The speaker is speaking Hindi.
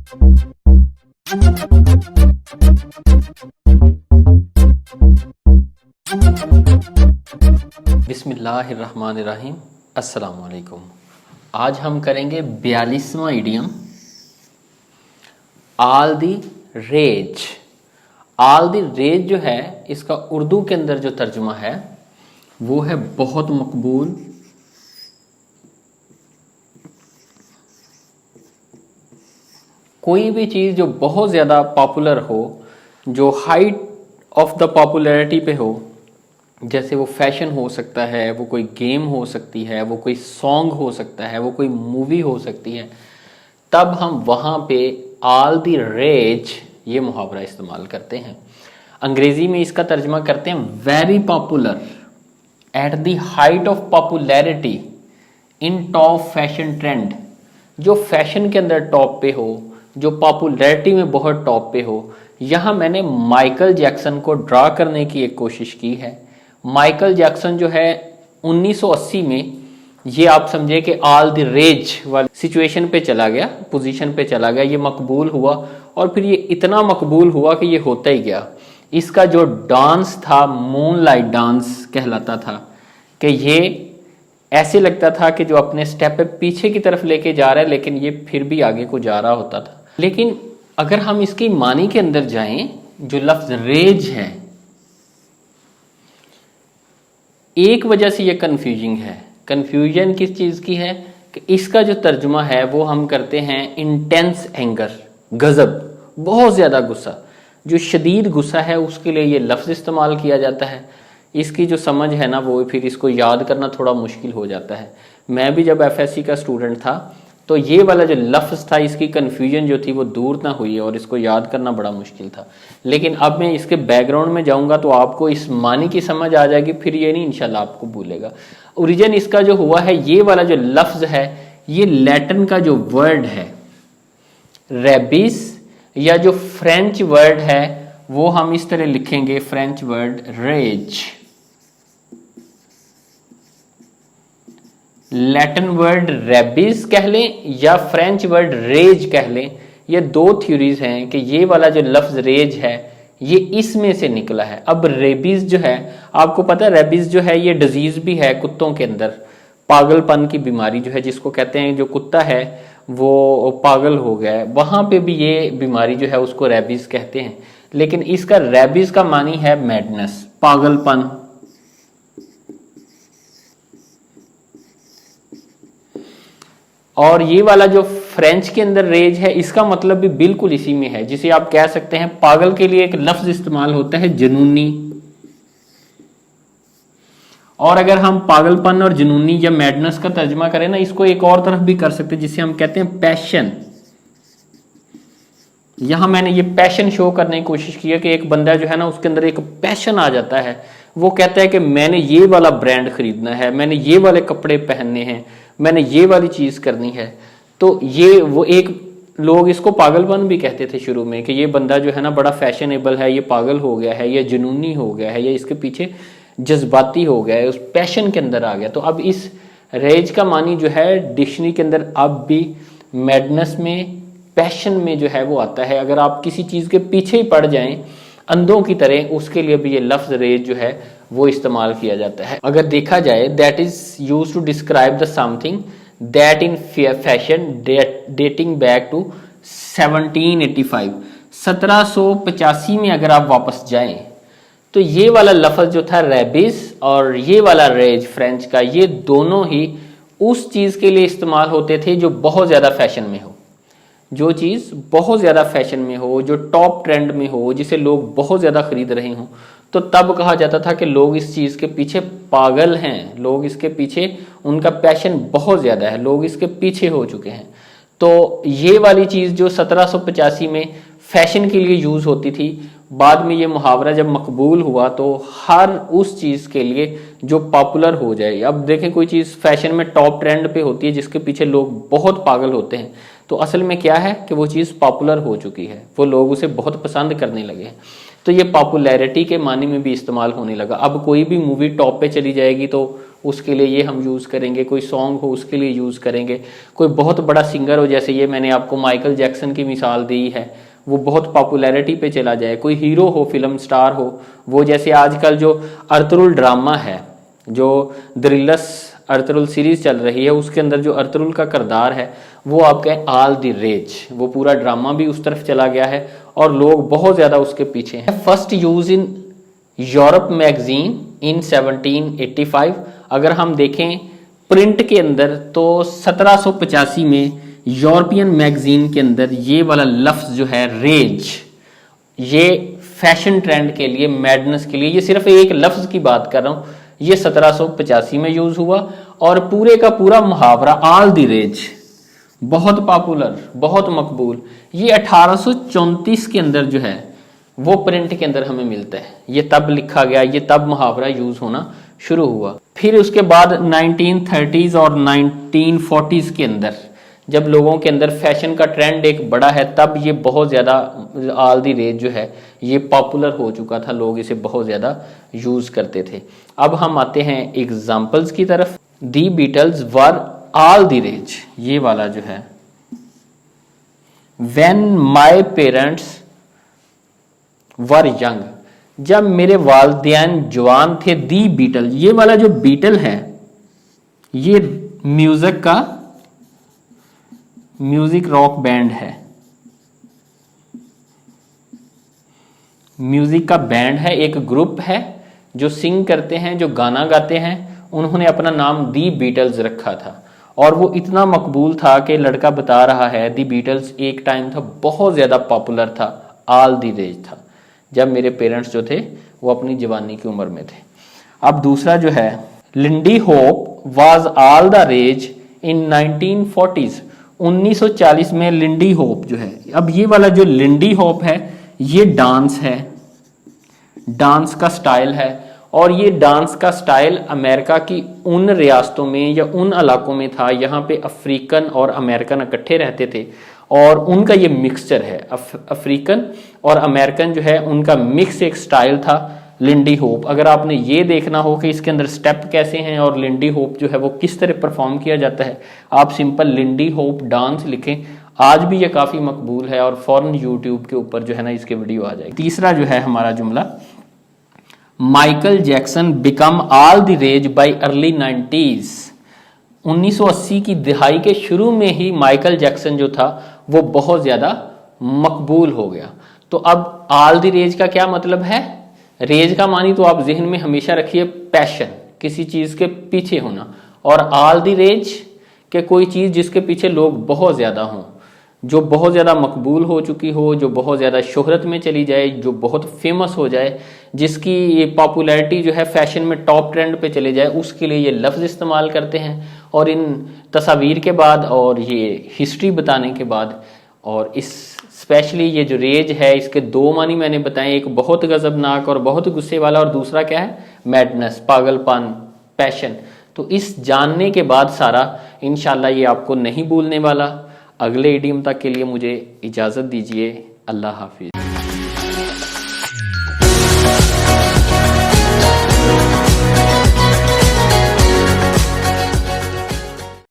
बिस्मिल्लाहिर्रहमानिर्रहीम। अस्सलाम वालेकुम। आज हम करेंगे 42वां इडियम, आल दी रेज। आल दी रेज जो है, इसका उर्दू के अंदर जो तर्जुमा है वो है बहुत मकबूल, कोई भी चीज़ जो बहुत ज़्यादा पॉपुलर हो, जो हाइट ऑफ द पॉपुलैरिटी पे हो, जैसे वो फैशन हो सकता है, वो कोई गेम हो सकती है, वो कोई सॉन्ग हो सकता है, वो कोई मूवी हो सकती है, तब हम वहाँ पे ऑल द रेज ये मुहावरा इस्तेमाल करते हैं। अंग्रेज़ी में इसका तर्जमा करते हैं very popular, at the height of popularity, in top fashion trend. जो फैशन के अंदर टॉप पे हो, जो पॉपुलैरिटी में बहुत टॉप पे हो। यहाँ मैंने माइकल जैक्सन को ड्रा करने की एक कोशिश की है। माइकल जैक्सन जो है 1980 में, ये आप समझे कि ऑल द रेज वाली सिचुएशन पे चला गया, पोजीशन पे चला गया, ये मकबूल हुआ और फिर ये इतना मकबूल हुआ कि ये होता ही गया। इसका जो डांस था, मूनलाइट डांस कहलाता था, कि ये ऐसे लगता था कि जो अपने स्टेप पे पीछे की तरफ लेके जा रहा है, लेकिन ये फिर भी आगे को जा रहा होता था। लेकिन अगर हम इसकी मानी के अंदर जाएं, जो लफ्ज रेज है, एक वजह से ये कंफ्यूजिंग है। कंफ्यूजन किस चीज़ की है कि इसका जो तर्जुमा है वो हम करते हैं इंटेंस एंगर, गज़ब, बहुत ज़्यादा गुस्सा। जो शदीद गुस्सा है उसके लिए ये लफ्ज़ इस्तेमाल किया जाता है। इसकी जो समझ है ना, वो फिर इसको याद करना थोड़ा मुश्किल हो जाता है। मैं भी जब एफएससी का स्टूडेंट था तो ये वाला जो लफ्ज़ था, इसकी कन्फ्यूजन जो थी वो दूर ना हुई और इसको याद करना बड़ा मुश्किल था। लेकिन अब मैं इसके बैकग्राउंड में जाऊंगा तो आपको इस मानी की समझ आ जाएगी, फिर ये नहीं इंशाल्लाह आपको भूलेगा। ओरिजिन इसका जो हुआ है, ये वाला जो लफ्ज़ है, ये लैटिन का जो वर्ड है रेबिस, या जो फ्रेंच वर्ड है वो हम इस तरह लिखेंगे, French word rage. Latin word rabies कह लें या फ्रेंच वर्ड रेज कह लें, ये दो थ्योरीज हैं कि ये वाला जो लफ्ज रेज है ये इसमें से निकला है। अब रेबीज जो है, आपको पता है रेबीज जो है ये डिजीज भी है कुत्तों के अंदर, पागलपन की बीमारी जो है, जिसको कहते हैं जो कुत्ता है वो पागल हो गया है, वहां पे भी ये बीमारी जो है उसको रेबीज कहते हैं। लेकिन इसका रेबीज का मानी है मैडनेस, पागलपन। और ये वाला जो फ्रेंच के अंदर रेज है, इसका मतलब भी बिल्कुल इसी में है, जिसे आप कह सकते हैं पागल के लिए एक लफ्ज इस्तेमाल होता है जुनूनी। और अगर हम पागलपन और जुनूनी या मैडनेस का तर्जुमा करें ना, इसको एक और तरफ भी कर सकते हैं, जिसे हम कहते हैं पैशन। यहां मैंने ये पैशन शो करने की कोशिश की है कि एक बंदा जो है ना, उसके अंदर एक पैशन आ जाता है। वो कहता है कि मैंने ये वाला ब्रांड खरीदना है, मैंने ये वाले कपड़े पहनने हैं, मैंने ये वाली चीज करनी है। तो ये वो एक, लोग इसको पागलपन भी कहते थे शुरू में, कि ये बंदा जो है ना बड़ा फैशनेबल है, ये पागल हो गया है, ये जुनूनी हो गया है, या इसके पीछे जज्बाती हो गया है, उस पैशन के अंदर आ गया। तो अब इस रेज का मानी जो है डिक्शनरी के अंदर अब भी मैडनेस में, पैशन में जो है वो आता है। अगर आप किसी चीज के पीछे ही पड़ जाएं अंधों की तरह, उसके लिए भी ये लफ्ज रेज जो है वो इस्तेमाल किया जाता है। अगर देखा जाए, that is used to describe the something that in fashion dating back to 1785। 1785 में अगर आप वापस जाएं तो ये वाला लफ्ज जो था रेबिस और ये वाला रेज फ्रेंच का, ये दोनों ही उस चीज के लिए इस्तेमाल होते थे जो बहुत ज्यादा फैशन में हो। जो चीज़ बहुत ज़्यादा फैशन में हो, जो टॉप ट्रेंड में हो, जिसे लोग बहुत ज़्यादा खरीद रहे हों, तो तब कहा जाता था कि लोग इस चीज़ के पीछे पागल हैं, लोग इसके पीछे, उनका पैशन बहुत ज़्यादा है, लोग इसके पीछे हो चुके हैं। तो ये वाली चीज़ जो 1785 में फैशन के लिए यूज़ होती थी, बाद में ये मुहावरा जब मकबूल हुआ तो हर उस चीज़ के लिए जो पॉपुलर हो जाए। अब देखें, कोई चीज़ फैशन में टॉप ट्रेंड पे होती है जिसके पीछे लोग बहुत पागल होते हैं, तो असल में क्या है कि वो चीज़ पॉपुलर हो चुकी है, वो लोग उसे बहुत पसंद करने लगे हैं। तो ये पॉपुलैरिटी के मानी में भी इस्तेमाल होने लगा। अब कोई भी मूवी टॉप पे चली जाएगी तो उसके लिए ये हम यूज़ करेंगे, कोई सॉन्ग हो उसके लिए यूज़ करेंगे, कोई बहुत बड़ा सिंगर हो, जैसे ये मैंने आपको माइकल जैक्सन की मिसाल दी है, वो बहुत पॉपुलैरिटी पे चला जाए, कोई हीरो हो, फिल्म स्टार हो, वो जैसे आजकल जो अर्तुरुल ड्रामा है, जो द्रिलस अर्तुरुल सीरीज चल रही है, उसके अंदर जो अर्तुरुल का किरदार है वो आपका ऑल द रेज, वो पूरा ड्रामा भी उस तरफ चला गया है और लोग बहुत ज़्यादा उसके पीछे हैं। First use in Europe magazine in 1785। अगर हम देखें प्रिंट के अंदर तो 1785 में यूरोपियन मैगजीन के अंदर ये वाला लफ्ज जो है रेज, ये फैशन ट्रेंड के लिए, मैडनेस के लिए, ये सिर्फ एक लफ्ज की बात कर रहा हूं, ये 1785 में यूज हुआ। और पूरे का पूरा मुहावरा ऑल द रेज बहुत पॉपुलर, बहुत मकबूल, ये 1834 के अंदर जो है वो प्रिंट के अंदर हमें मिलता है। ये तब लिखा गया, ये तब मुहावरा यूज होना शुरू हुआ। फिर उसके बाद 1930s और 1940s के अंदर जब लोगों के अंदर फैशन का ट्रेंड एक बड़ा है, तब ये बहुत ज़्यादा ऑल द रेज जो है ये पॉपुलर हो चुका था, लोग इसे बहुत ज़्यादा यूज़ करते थे। अब हम आते हैं एग्जाम्पल्स की तरफ। The Beatles were all the rage, ये वाला जो है, when my parents were young, जब मेरे वालिदैन जवान थे। दी बीटल, ये वाला जो बीटल है ये म्यूजिक रॉक बैंड है, म्यूजिक का बैंड है, एक ग्रुप है जो सिंग करते हैं, जो गाना गाते हैं। उन्होंने अपना नाम दी बीटल्स रखा था और वो इतना मकबूल था कि लड़का बता रहा है दी बीटल्स एक टाइम था बहुत ज़्यादा पॉपुलर था, ऑल द रेज था, जब मेरे पेरेंट्स जो थे वो अपनी जवानी की उम्र में थे। अब दूसरा जो है, Lindy Hop was all the rage in 1940s। 1940 में लिंडी होप जो है, अब ये वाला जो लिंडी होप है ये डांस है, डांस का स्टाइल है। और ये डांस का स्टाइल अमेरिका की उन रियासतों में या उन इलाकों में था, यहाँ पे अफ्रीकन और अमेरिकन इकट्ठे रहते थे और उनका ये मिक्सचर है, अफ्रीकन और अमेरिकन जो है उनका मिक्स एक स्टाइल था लिंडी होप। अगर आपने ये देखना हो कि इसके अंदर स्टेप कैसे हैं और लिंडी होप जो है वो किस तरह परफॉर्म किया जाता है, आप सिंपल लिंडी होप डांस लिखें, आज भी ये काफ़ी मकबूल है और फौरन यूट्यूब के ऊपर जो है ना इसके वीडियो आ जाएगी। तीसरा जो है हमारा जुमला, Michael Jackson become all the rage by early 90s। 1980 की दिहाई के शुरू में ही माइकल जैक्सन जो था वो बहुत ज़्यादा मकबूल हो गया। तो अब ऑल द रेज का क्या मतलब है? रेज का मानी तो आप जहन में हमेशा रखिए पैशन, किसी चीज़ के पीछे होना, और ऑल द रेज के कोई चीज़ जिसके पीछे लोग बहुत ज़्यादा हों, जो बहुत ज़्यादा मकबूल हो चुकी हो, जो बहुत ज़्यादा शोहरत में चली जाए, जो बहुत फेमस हो जाए, जिसकी ये पॉपुलैरिटी जो है फैशन में टॉप ट्रेंड पे चले जाए, उसके लिए ये लफ्ज़ इस्तेमाल करते हैं। और इन तस्वीर के बाद और ये हिस्ट्री बताने के बाद और इस स्पेशली ये जो रेज है इसके दो मानी मैंने बताए, एक बहुत गजबनाक और बहुत गुस्से वाला, और दूसरा क्या है? मैडनेस, पागलपन, पैशन। तो इस जानने के बाद सारा इंशाल्लाह ये आपको नहीं भूलने वाला। अगले इडियम तक के लिए मुझे इजाज़त दीजिए। अल्लाह हाफिज़।